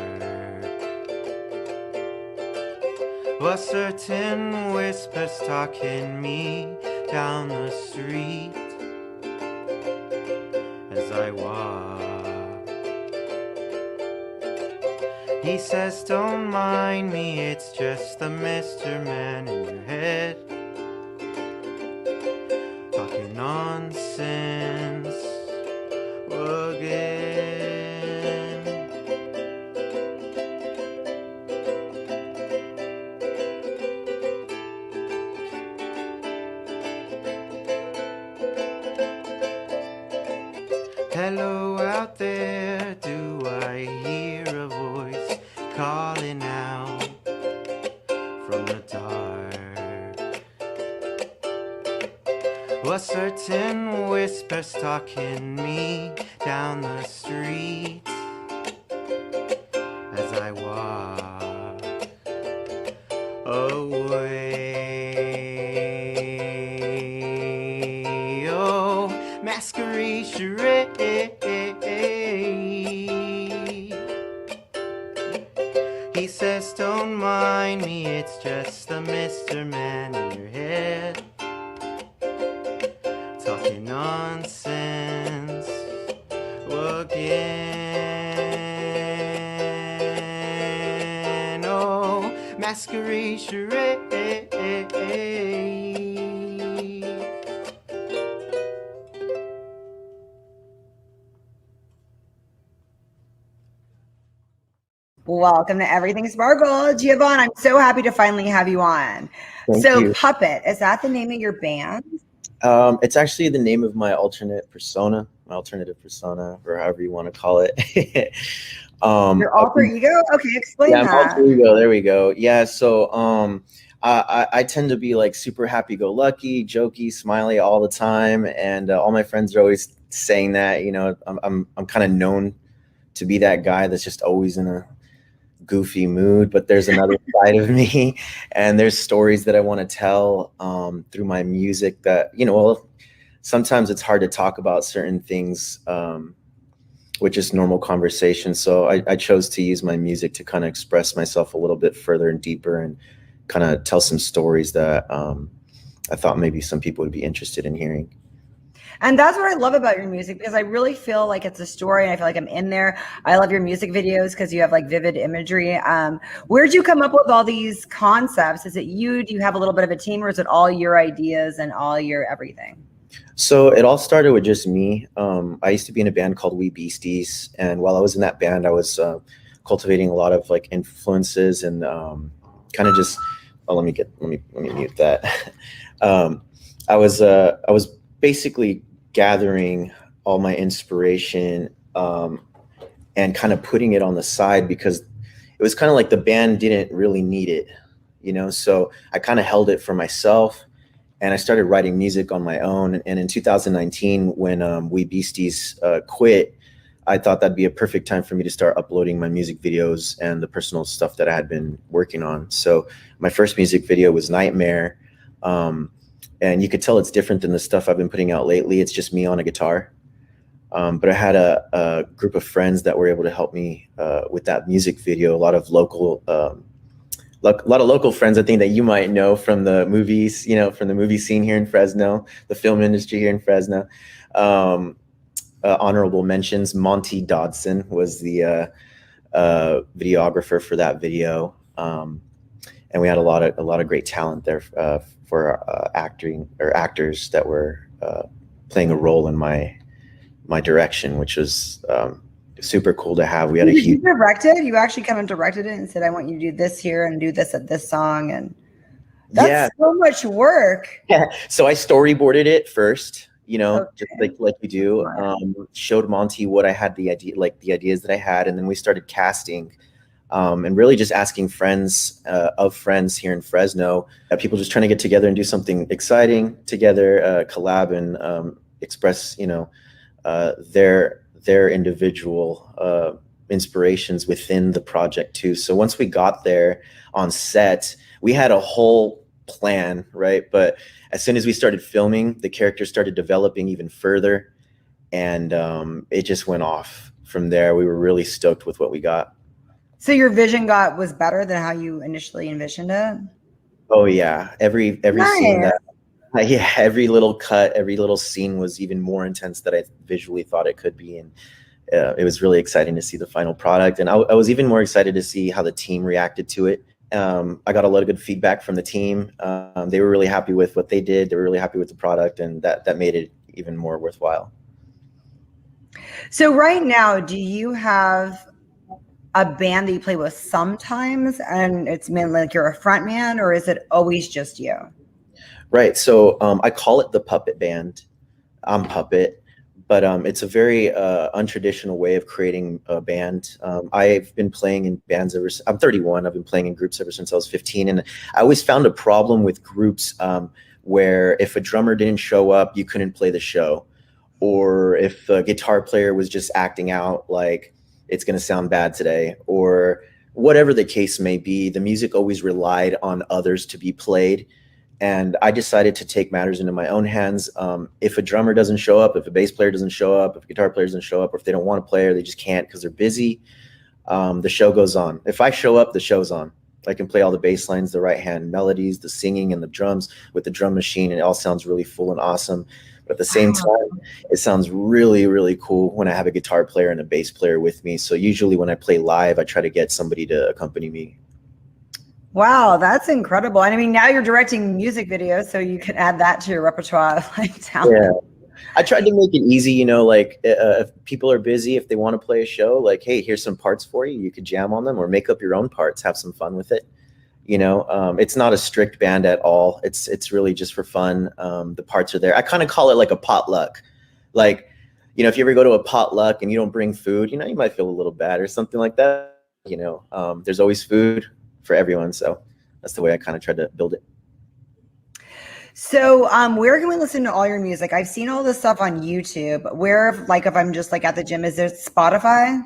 A certain whisper stalking me down the street as I walk. He says, don't mind me, it's just the Mr. Man in your head, talking nonsense again. Hello out there, do I hear a voice calling out from the dark? A certain whisper stalking me down the street as I walk away. Oh, masquerade charade. He says, don't mind me, it's just the Mr. Man in your head, talking nonsense masquerade charade. Welcome to Everything Sparkle, Giovann. I'm so happy to finally have you on. Thank So, you. Puppet, is that the name of your band? It's actually the name of my alternative persona, or however you want to call it. Your alter ego? Okay, explain Yeah, that. alter ego. There we go. Yeah, so I tend to be like super happy-go-lucky, jokey, smiley all the time, and all my friends are always saying that. You know, I'm kind of known to be that guy that's just always in a goofy mood, but there's another side of me, and there's stories that I want to tell through my music that, you know, well, sometimes it's hard to talk about certain things with just normal conversation. So I chose to use my music to kind of express myself a little bit further and deeper, and kind of tell some stories that I thought maybe some people would be interested in hearing. And that's what I love about your music, because I really feel like it's a story and I feel like I'm in there. I love your music videos because you have like vivid imagery. Where'd you come up with all these concepts? Is it you? Do you have a little bit of a team, or is it all your ideas and all your everything? So it all started with just me. I used to be in a band called We Beasties, and while I was in that band, I was cultivating a lot of like influences and kind of just. Oh, let me mute that. I was basically gathering all my inspiration and kind of putting it on the side, because it was kind of like the band didn't really need it, you know. So I kind of held it for myself, and I started writing music on my own. And in 2019, when We Beasties quit, I thought that'd be a perfect time for me to start uploading my music videos and the personal stuff that I had been working on. So my first music video was Nightmare. And you could tell it's different than the stuff I've been putting out lately. It's just me on a guitar. But I had a group of friends that were able to help me with that music video. A lot of local friends, I think, that you might know from the movies, you know, from the movie scene here in Fresno, the film industry here in Fresno. Honorable mentions: Monty Dodson was the videographer for that video, and we had a lot of great talent there for actors that were playing a role in my direction, which was super cool to have. We had a huge. You directed? You actually come and directed it and said, "I want you to do this here and do this at this song," and that's so much work. Yeah. So I storyboarded it first. You know, just like you do. Showed Monty what I had, the ideas that I had, and then we started casting, and really just asking friends of friends here in Fresno, people just trying to get together and do something exciting together, collab and express, you know, their individual inspirations within the project too. So once we got there on set, we had a whole plan, right? But as soon as we started filming, the characters started developing even further, and it just went off from there. We were really stoked with what we got. So your vision was better than how you initially envisioned it? Oh yeah, every Nice. scene every little cut, every little scene was even more intense than I visually thought it could be, and it was really exciting to see the final product. And I was even more excited to see how the team reacted to it. I got a lot of good feedback from the team. They were really happy with what they did. They were really happy with the product, and that made it even more worthwhile. So right now, do you have a band that you play with sometimes, and it's mainly like you're a front man, or is it always just you? Right. So I call it the Puppet Band. I'm Puppet, but it's a very untraditional way of creating a band. I've been playing in bands I'm 31. I've been playing in groups ever since I was 15. And I always found a problem with groups where if a drummer didn't show up, you couldn't play the show. Or if a guitar player was just acting out like it's going to sound bad today, or whatever the case may be, the music always relied on others to be played. And I decided to take matters into my own hands. If a drummer doesn't show up, if a bass player doesn't show up, if a guitar player doesn't show up, or if they don't want to play or they just can't because they're busy, the show goes on. If I show up, the show's on. I can play all the bass lines, the right hand melodies, the singing, and the drums with the drum machine, and it all sounds really full and awesome. But at the same time, it sounds really, really cool when I have a guitar player and a bass player with me. So usually when I play live, I try to get somebody to accompany me. Wow, that's incredible. And I mean, now you're directing music videos, so you can add that to your repertoire of like talent. Yeah. I tried to make it easy, like if people are busy, if they want to play a show, like, hey, here's some parts for you. You could jam on them or make up your own parts, have some fun with it. It's not a strict band at all. It's really just for fun. The parts are there. I kind of call it like a potluck. Like, if you ever go to a potluck and you don't bring food, you might feel a little bad or something like that. There's always food for everyone. So that's the way I kind of tried to build it. So, where can we listen to all your music? I've seen all this stuff on YouTube. Where, if I'm just like at the gym, is there Spotify?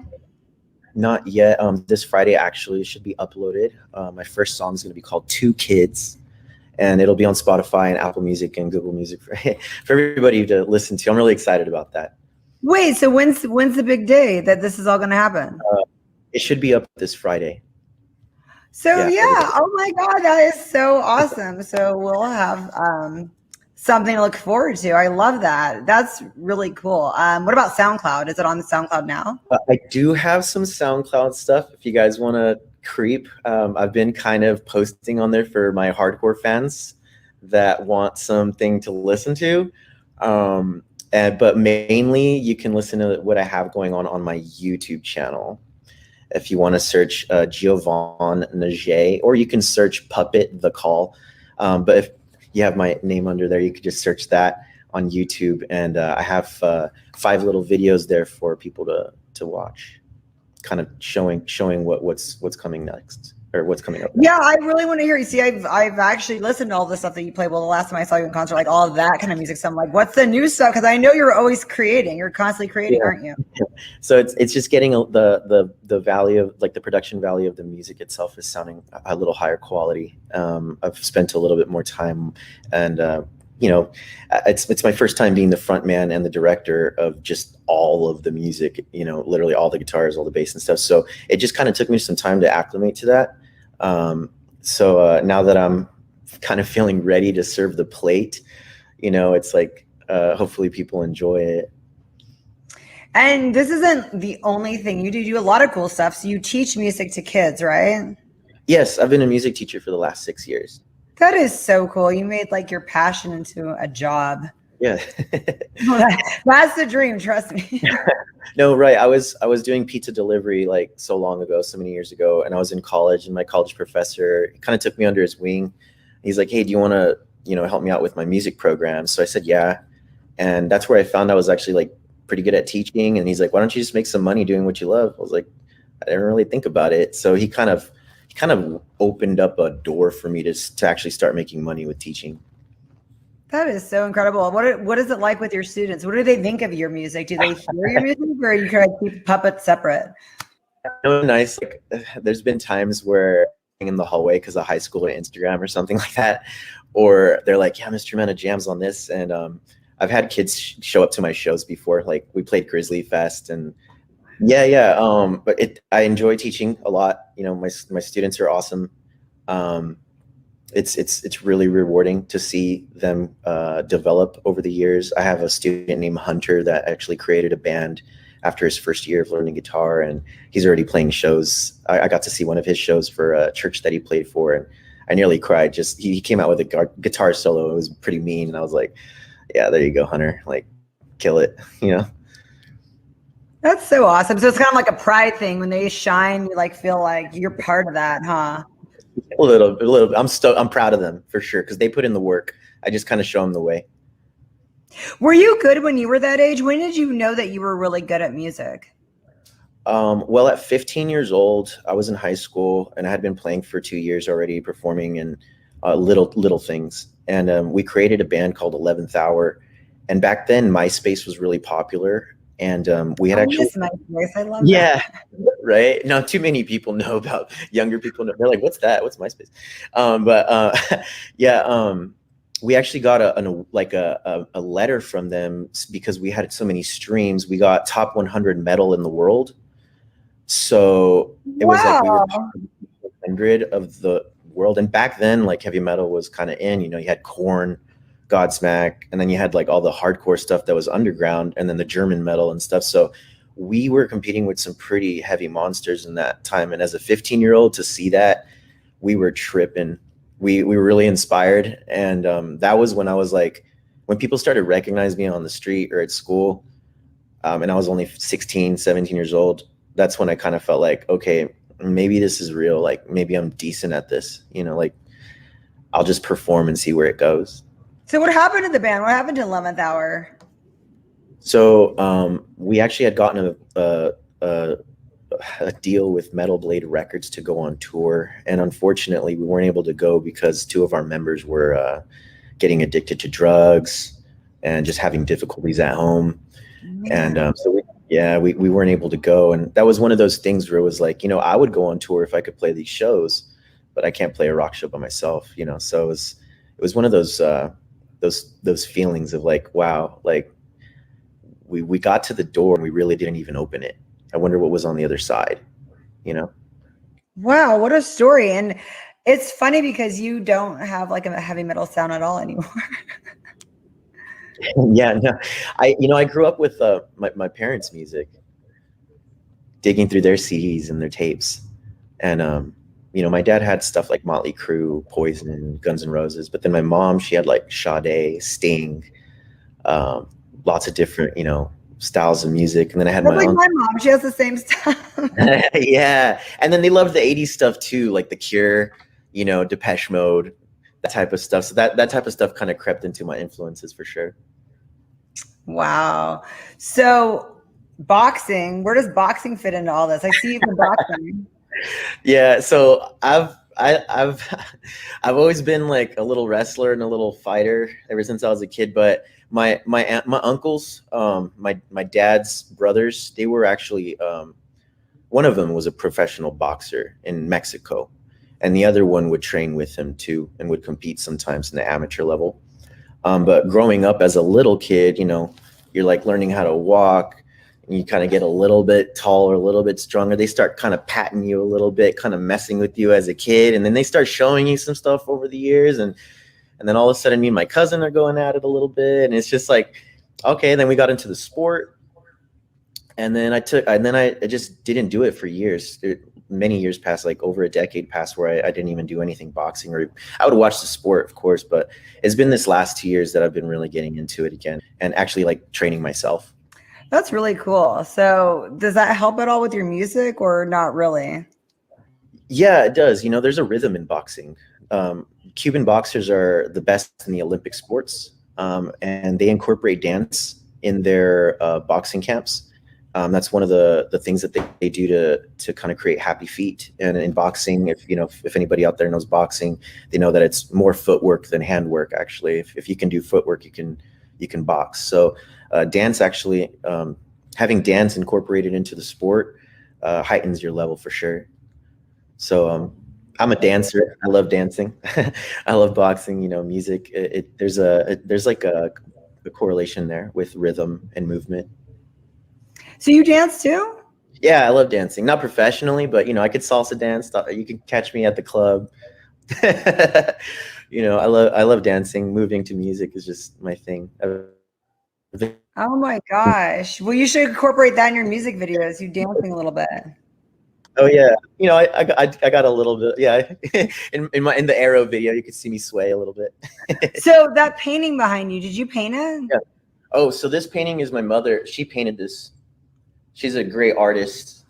Not yet. This Friday actually should be uploaded. My first song is going to be called Two Kids, and it'll be on Spotify and Apple Music and Google Music for everybody to listen to. I'm really excited about that. Wait, so when's the big day that this is all going to happen? It should be up this Friday. So yeah, oh my God, that is so awesome. So we'll have something to look forward to. I love that. That's really cool. What about SoundCloud? Is it on SoundCloud now? I do have some SoundCloud stuff if you guys want to creep. I've been kind of posting on there for my hardcore fans that want something to listen to. But mainly you can listen to what I have going on my YouTube channel. If you want to search Giovann Najeh, or you can search Puppet the Call. But if you have my name under there, you could just search that on YouTube. And I have 5 little videos there for people to watch, kind of showing what's coming next, or what's coming up next. Yeah, I really want to hear you. See, I've actually listened to all the stuff that you play. Well, the last time I saw you in concert, like all of that kind of music. So I'm like, what's the new stuff? Because I know you're always creating. You're constantly creating, aren't you? So it's just getting the value of, like, the production value of the music itself is sounding a little higher quality. I've spent a little bit more time, and it's my first time being the front man and the director of just all of the music, literally all the guitars, all the bass and stuff. So it just kind of took me some time to acclimate to that. So now that I'm kind of feeling ready to serve the plate, it's like, hopefully people enjoy it. And this isn't the only thing you do. You do a lot of cool stuff. So you teach music to kids, right? Yes, I've been a music teacher for the last 6 years. That is so cool. You made like your passion into a job. Yeah. That's the dream, trust me. No, right. I was doing pizza delivery like so long ago, so many years ago, and I was in college, and my college professor kind of took me under his wing. He's like, "Hey, do you want to, help me out with my music program?" So I said, "Yeah." And that's where I found I was actually like pretty good at teaching. And he's like, "Why don't you just make some money doing what you love?" I was like, I didn't really think about it. So he kind of opened up a door for me to actually start making money with teaching. That is so incredible. What is it like with your students? What do they think of your music? Do they hear your music, or you kind of keep Puppet separate? Nice. Like, there's been times where in the hallway because of high school or Instagram or something like that, or they're like, "Yeah, Mr. Mena jams on this," and I've had kids show up to my shows before. Like, we played Grizzly Fest, and but I enjoy teaching a lot. My students are awesome. It's really rewarding to see them develop over the years. I have a student named Hunter that actually created a band after his first year of learning guitar, and he's already playing shows. I got to see one of his shows for a church that he played for, and I nearly cried. Just he came out with a guitar solo. It was pretty mean, and I was like, "Yeah, there you go, Hunter. Like, kill it." That's so awesome. So it's kind of like a pride thing. When they shine, you like feel like you're part of that, huh? A little. I'm proud of them for sure because they put in the work. I just kind of show them the way. Were you good when you were that age? When did you know that you were really good at music? Well, at 15 years old, I was in high school, and I had been playing for 2 years already, performing in little things. And we created a band called 11th Hour. And back then, MySpace was really popular. And we had actually, MySpace. I love that. Right. Not too many people know about, younger people know. They're like, "What's that? What's MySpace?" We actually got a letter from them because we had so many streams. We got top 100 metal in the world. So it was like we were top 100 of the world. And back then, like, heavy metal was kind of in. You had Korn, Godsmack, and then you had like all the hardcore stuff that was underground, and then the German metal and stuff. So we were competing with some pretty heavy monsters in that time. And as a 15-year-old to see that we were tripping. We were really inspired. And that was when I was like, when people started recognizing me on the street or at school, and I was only 16, 17 years old, that's when I kind of felt like, okay, maybe this is real. Like maybe I'm decent at this, you know, like I'll just perform and see where it goes. So what happened to the band? What happened to 11th Hour? So we actually had gotten a deal with Metal Blade Records to go on tour. And unfortunately, we weren't able to go because two of our members were getting addicted to drugs and just having difficulties at home. Man. And so we weren't able to go. And that was one of those things where it was like, you know, I would go on tour if I could play these shows, but I can't play a rock show by myself, you know? So it was one of those feelings of like, wow, like we got to the door and we really didn't even open it. I wonder what was on the other side, you know? Wow, what a story. And it's funny because you don't have like a heavy metal sound at all anymore. Yeah, no, I grew up with my parents' music, digging through their CDs and their tapes. And, you know, my dad had stuff like Motley Crue, Poison, Guns N' Roses. But then my mom, she had like Sade, Sting, lots of different, you know, styles of music. And then I had Like own. my mom, she has the same stuff. Yeah. And then they loved the 80s stuff too, like The Cure, you know, Depeche Mode, that type of stuff. So that type of stuff kind of crept into my influences for sure. Wow. So boxing, where does boxing fit into all this? I see you've been boxing. Yeah. So I've always been like a little wrestler and a little fighter ever since I was a kid. But my uncles, my dad's brothers, they were actually, one of them was a professional boxer in Mexico, and the other one would train with him too and would compete sometimes in the amateur level. But growing up as a little kid, you know, you're like learning how to walk, and you kind of get a little bit taller, a little bit stronger. They start kind of patting you a little bit, kind of messing with you as a kid. And then they start showing you some stuff over the years. And then all of a sudden me and my cousin are going at it a little bit. And it's just like, okay, then we got into the sport. And then I just didn't do it for years. Many years passed, like over a decade passed, where I didn't even do anything boxing. Or I would watch the sport, of course, but it's been this last 2 years that I've been really getting into it again and actually like training myself. That's really cool. So does that help at all with your music or not really? Yeah, it does. You know, there's a rhythm in boxing. Cuban boxers are the best in the Olympic sports, and they incorporate dance in their boxing camps. That's one of the things that they do to kind of create happy feet. And in boxing, if anybody out there knows boxing, they know that it's more footwork than handwork. Actually, if you can do footwork, you can box. So dance actually, having dance incorporated into the sport heightens your level for sure. So I'm a dancer. I love dancing. I love boxing. You know, music. There's like a correlation there with rhythm and movement. So you dance too? Yeah, I love dancing. Not professionally, but you know, I could salsa dance. You can catch me at the club. You know, I love dancing. Moving to music is just my thing. Oh my gosh. Well, you should incorporate that in your music videos. You dancing a little bit. Oh yeah, you know, I got a little bit. Yeah, in the Arrow video, you could see me sway a little bit. So that painting behind you, did you paint it? Yeah. Oh, so this painting is my mother. She painted this. She's a great artist.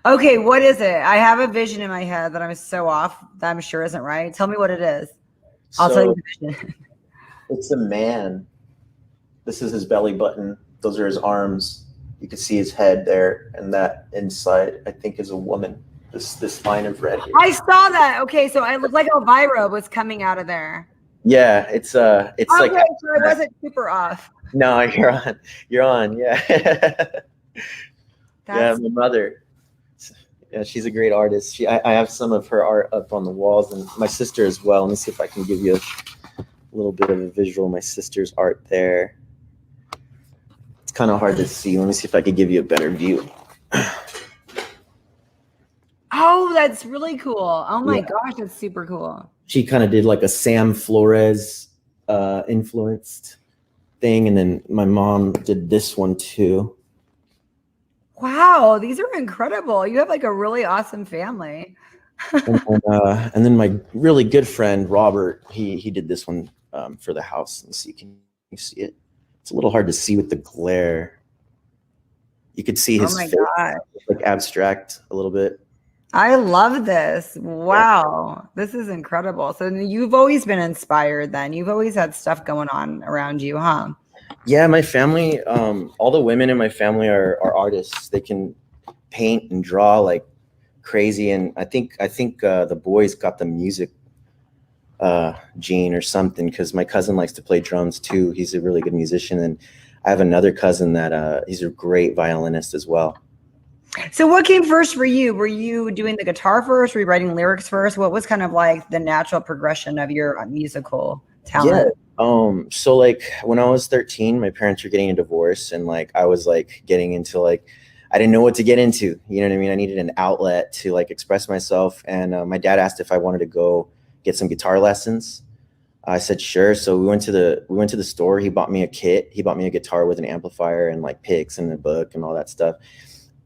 Okay, what is it? I have a vision in my head that I'm so off that I'm sure isn't right. Tell me what it is. I'll tell you the vision. It's a man. This is his belly button. Those are his arms. You can see his head there, and that inside, I think, is a woman. This line of red here. I saw that. Okay, so I look like Elvira was coming out of there. Yeah, it's okay, like. So I wasn't super off. No, you're on. Yeah. Yeah, my mother. Yeah, she's a great artist. I have some of her art up on the walls, and my sister as well. Let me see if I can give you a little bit of a visual. My sister's art there. It's kind of hard to see. Let me see if I could give you a better view. Oh, that's really cool. Oh my gosh, that's super cool. She kind of did like a Sam Flores influenced thing, and then my mom did this one too. Wow, these are incredible. You have like a really awesome family. And then my really good friend Robert, he did this one for the house. Let's see, can you see it? It's a little hard to see with the glare. You could see Oh his my face, God. like abstract a little bit. I love this. Wow. This is incredible. So you've always been inspired then. You've always had stuff going on around you, huh? Yeah, my family, all the women in my family are artists. They can paint and draw like crazy, and I think the boys got the music gene or something, because my cousin likes to play drums too. He's a really good musician, and I have another cousin that he's a great violinist as well. So what came first for you? Were you doing the guitar first? Were you writing lyrics first? What was kind of like the natural progression of your musical talent? So like when I was 13, my parents were getting a divorce, and like I was like getting into like, I didn't know what to get into. You know what I mean? I needed an outlet to like express myself. And my dad asked if I wanted to go get some guitar lessons. I said sure. So we went to the store. He bought me a kit. He bought me a guitar with an amplifier and like picks and a book and all that stuff.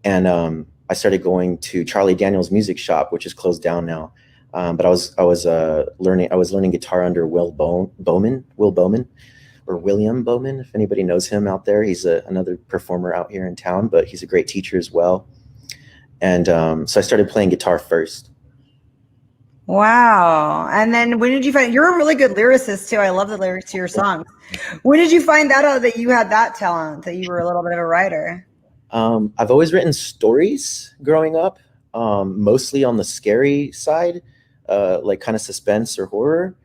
And I started going to Charlie Daniels Music Shop, which is closed down now. But I was learning guitar under Will Bowman, or William Bowman, if anybody knows him out there. He's another performer out here in town, but he's a great teacher as well. And so I started playing guitar first. Wow. And then when did you find, you're a really good lyricist too. I love the lyrics to your songs. When did you find that out, that you had that talent, that you were a little bit of a writer? I've always written stories growing up, mostly on the scary side, like kind of suspense or horror.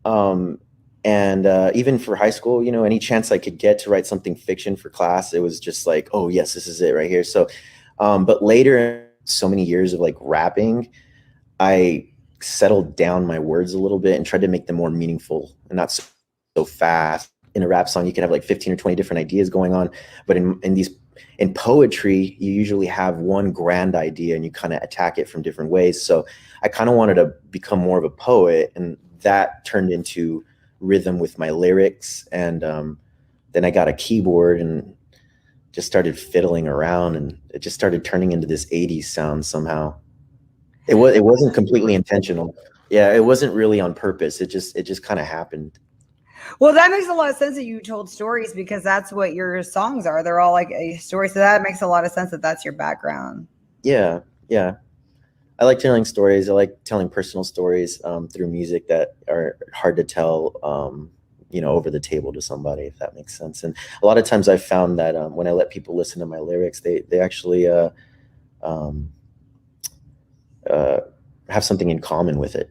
And even for high school, you know, any chance I could get to write something fiction for class, it was just like, oh yes, this is it right here. So, but later, so many years of like rapping, I settled down my words a little bit and tried to make them more meaningful and not so fast. In a rap song, you can have like 15 or 20 different ideas going on, but in poetry, you usually have one grand idea and you kind of attack it from different ways. So I kind of wanted to become more of a poet, and that turned into rhythm with my lyrics. And then I got a keyboard and just started fiddling around, and it just started turning into this 80s sound somehow. It wasn't completely intentional. Yeah, it wasn't really on purpose. It just kind of happened. Well, that makes a lot of sense that you told stories, because that's what your songs are. They're all like a story. So that makes a lot of sense that that's your background. Yeah. I like telling stories. I like telling personal stories through music that are hard to tell, you know, over the table to somebody, if that makes sense. And a lot of times I've found that when I let people listen to my lyrics, they actually have something in common with it,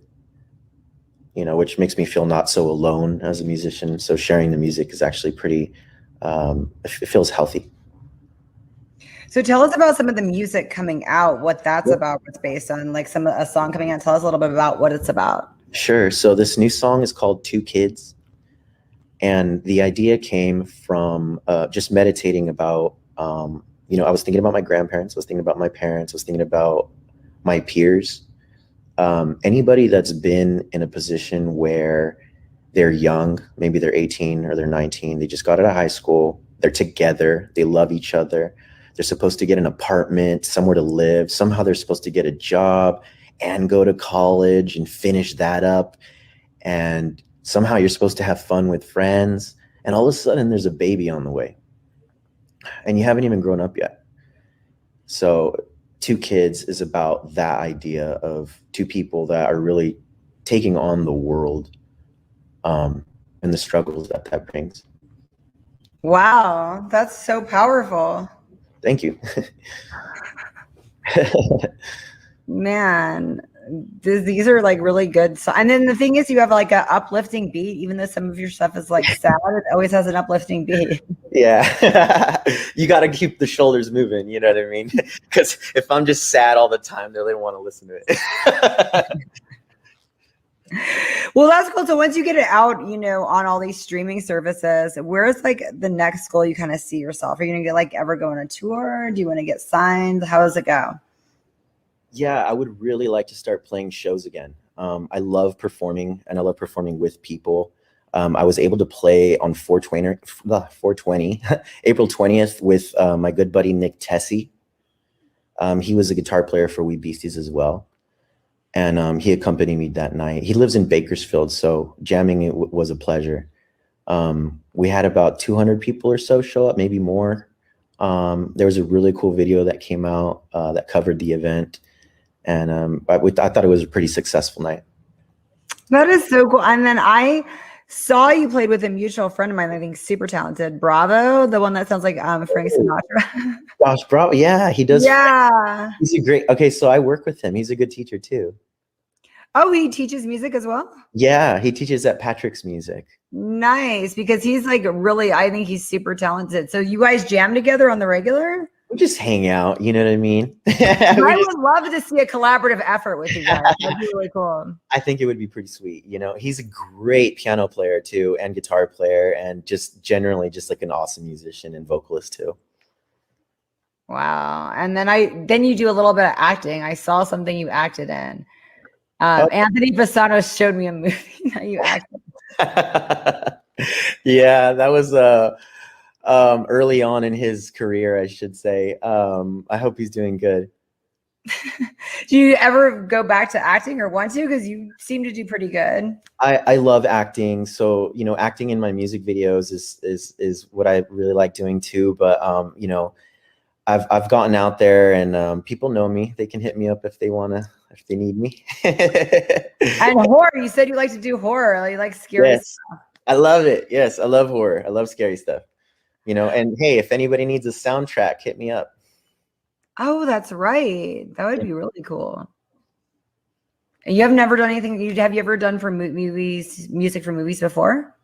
you know, which makes me feel not so alone as a musician. So sharing the music is actually pretty, it feels healthy. So tell us about some of the music coming out, what that's about, what's based on, like a song coming out. Tell us a little bit about what it's about. Sure. So this new song is called Two Kids. And the idea came from just meditating about, you know, I was thinking about my grandparents, I was thinking about my parents, I was thinking about my peers. Anybody that's been in a position where they're young, maybe they're 18 or they're 19, they just got out of high school, they're together, they love each other, they're supposed to get an apartment, somewhere to live, somehow they're supposed to get a job and go to college and finish that up, and somehow you're supposed to have fun with friends, and all of a sudden there's a baby on the way and you haven't even grown up yet. So Two Kids is about that idea of two people that are really taking on the world, and the struggles that brings. Wow, that's so powerful. Thank you. Man, these are like really good. And then the thing is, you have like an uplifting beat, even though some of your stuff is like sad, it always has an uplifting beat. Yeah. You got to keep the shoulders moving. You know what I mean? Because if I'm just sad all the time, they don't want to listen to it. Well, that's cool. So once you get it out, you know, on all these streaming services, where's like the next goal you kind of see yourself? Are you going to get like ever go on a tour? Do you want to get signed? How does it go? Yeah, I would really like to start playing shows again. I love performing, and I love performing with people. I was able to play on 420, April 20th with my good buddy Nick Tessie. He was a guitar player for We Beasties as well. and he accompanied me that night. He lives in Bakersfield, so jamming it was a pleasure. We had about 200 people or so show up, maybe more. There was a really cool video that came out that covered the event, and I thought it was a pretty successful night. That is so cool. And then I saw you played with a mutual friend of mine, I think super talented, Bravo, the one that sounds like Frank Sinatra. Gosh, Bravo, yeah, he does. Yeah. He's a great. Okay, so I work with him. He's a good teacher too. Oh, he teaches music as well? Yeah, he teaches at Patrick's Music. Nice, because he's like really, I think he's super talented. So you guys jam together on the regular? We just hang out, you know what I mean? I would love to see a collaborative effort with you guys. That'd be really cool. I think it would be pretty sweet. You know, he's a great piano player too, and guitar player, and just generally just like an awesome musician and vocalist too. Wow. And then you do a little bit of acting. I saw something you acted in. Anthony Fasano showed me a movie that you acted. Yeah, that was early on in his career, I should say. I hope he's doing good. Do you ever go back to acting or want to? Because you seem to do pretty good. I love acting. So, you know, acting in my music videos is what I really like doing too. But you know, I've gotten out there and people know me. They can hit me up if they need me. And horror, you said you like to do horror. You like scary stuff. I love it. Yes, I love horror. I love scary stuff. You know, and hey, if anybody needs a soundtrack, hit me up. Oh, that's right. That would be really cool. And you have never done anything. Have you ever done for movies, music for movies before?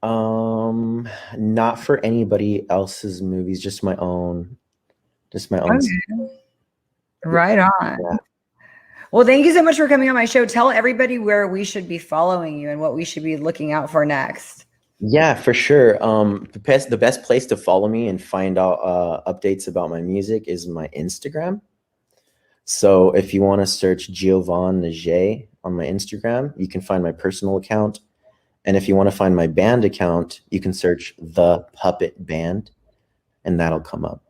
Not for anybody else's movies, just my own. Okay. Right on. Yeah. Well, thank you so much for coming on my show. Tell everybody where we should be following you and what we should be looking out for next. Yeah, for sure. The best place to follow me and find out updates about my music is my Instagram. So if you want to search Giovann Najeh on my Instagram, you can find my personal account. And if you want to find my band account, you can search The Puppet Band, and that'll come up.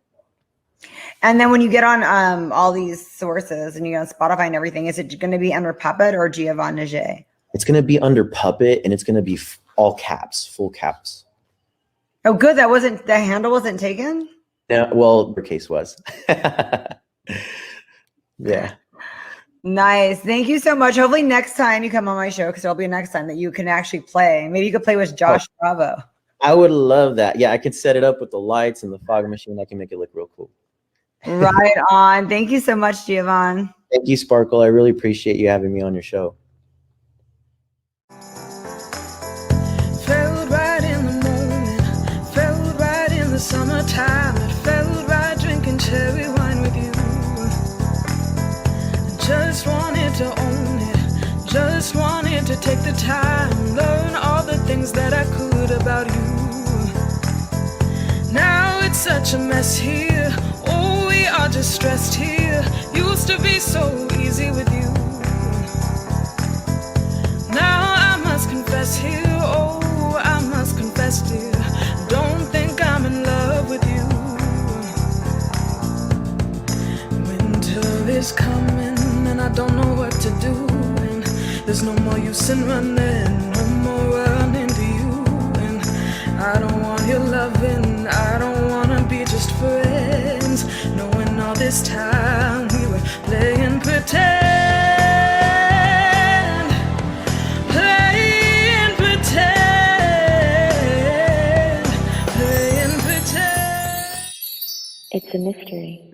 And then when you get on all these sources and you on Spotify and everything, is it going to be under Puppet or Giovann Najeh? It's going to be under Puppet, and it's going to be all caps, full caps. Oh, good. The handle wasn't taken? Yeah, well, the case was. Yeah. Nice. Thank you so much. Hopefully next time you come on my show, because there'll be a next time that you can actually play. Maybe you could play with Josh Bravo. I would love that. Yeah, I could set it up with the lights and the fog machine. I can make it look real cool. Right on. Thank you so much, Giovann. Thank you, Sparkle. I really appreciate you having me on your show. Felt right in the moment, felt right in the summertime. It felt right drinking cherry wine with you. I just wanted to own it, just wanted to take the time, learn all the things that I could about you. Now it's such a mess here. Oh, we are just stressed here. Used to be so easy with you. Now I must confess here. Oh, I must confess, dear. Don't think I'm in love with you. Winter is coming and I don't know what to do. And there's no more use in running, no more running to you. And I don't want your loving, I don't wanna be just friends, knowing all this time we were playing pretend, playing pretend. It's a mystery.